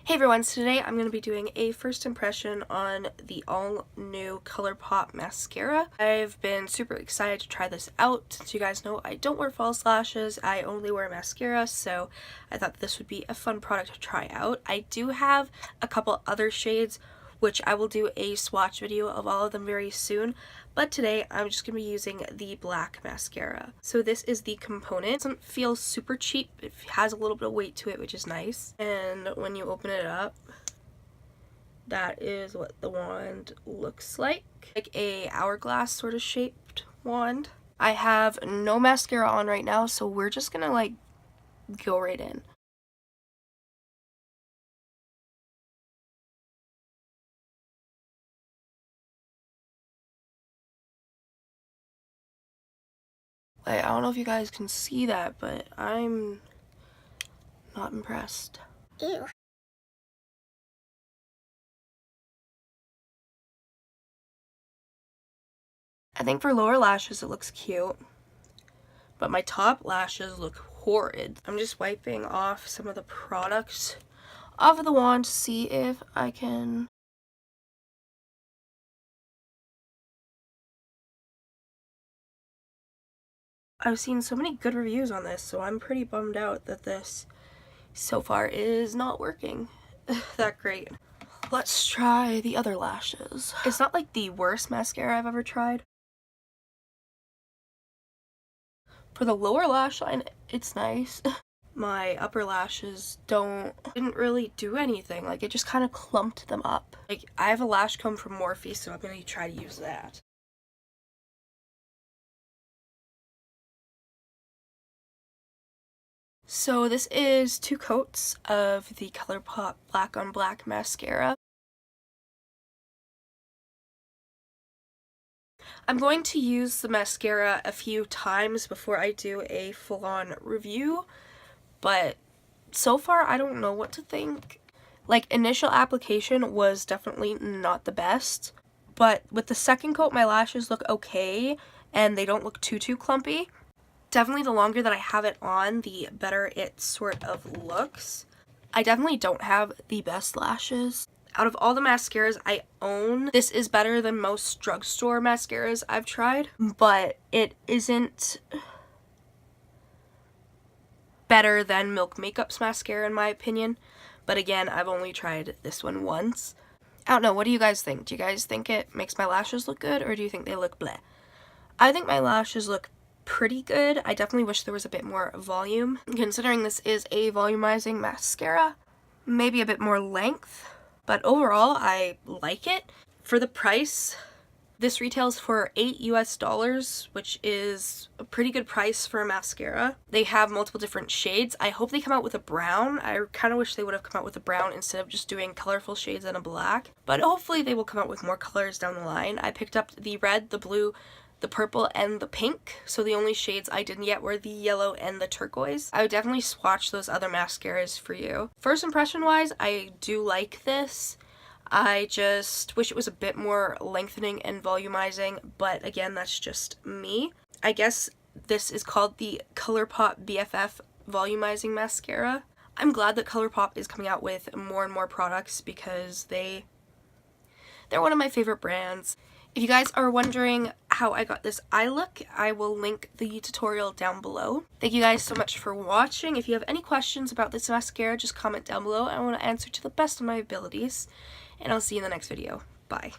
Hey everyone, so today I'm going to be doing a first impression on the all-new Colourpop Mascara. I've been super excited to try this out. Since you guys know I don't wear false lashes, I only wear mascara, so I thought this would be a fun product to try out. I do have a couple other shades, which I will do a swatch video of all of them very soon, but today I'm just going to be using the black mascara. So this is the component. It doesn't feel super cheap. It has a little bit of weight to it, which is nice. And when you open it up, that is what the wand looks like. Like a hourglass sort of shaped wand. I have no mascara on right now, so we're just gonna like go right in. Like, I don't know if you guys can see that, but I'm not impressed. Ew. I think for lower lashes it looks cute, but my top lashes look horrid. I'm just wiping off some of the products off of the wand to see if I can... I've seen so many good reviews on this, so I'm pretty bummed out that this so far is not working that great. Let's try the other lashes. It's not like the worst mascara I've ever tried. For the lower lash line, it's nice. My upper lashes didn't really do anything. Like, it just kind of clumped them up. Like, I have a lash comb from Morphe, so I'm gonna try to use that. So this is 2 coats of the Colourpop Black on Black Mascara. I'm going to use the mascara a few times before I do a full-on review, but so far I don't know what to think. Like, initial application was definitely not the best, but with the second coat my lashes look okay and they don't look too clumpy. Definitely the longer that I have it on, the better it sort of looks. I definitely don't have the best lashes. Out of all the mascaras I own, this is better than most drugstore mascaras I've tried, but it isn't better than Milk Makeup's mascara in my opinion. But again, I've only tried this one once. I don't know, what do you guys think? Do you guys think it makes my lashes look good, or do you think they look bleh? I think my lashes look pretty good. I definitely wish there was a bit more volume. Considering this is a volumizing mascara, maybe a bit more length, but overall I like it. For the price, this retails for $8 US, which is a pretty good price for a mascara. They have multiple different shades. I hope they come out with a brown. I kind of wish they would have come out with a brown instead of just doing colorful shades and a black, but hopefully they will come out with more colors down the line. I picked up the red, the blue, the purple, and the pink, so the only shades I didn't get were the yellow and the turquoise. I would definitely swatch those other mascaras for you. First impression wise, I do like this. I just wish it was a bit more lengthening and volumizing, but again, that's just me. I guess this is called the Colourpop Bff Volumizing Mascara. I'm glad that Colourpop is coming out with more and more products because they're one of my favorite brands. If you guys are wondering how I got this eye look, I will link the tutorial down below. Thank you guys so much for watching. If you have any questions about this mascara, just comment down below. I want to answer to the best of my abilities. And I'll see you in the next video. Bye.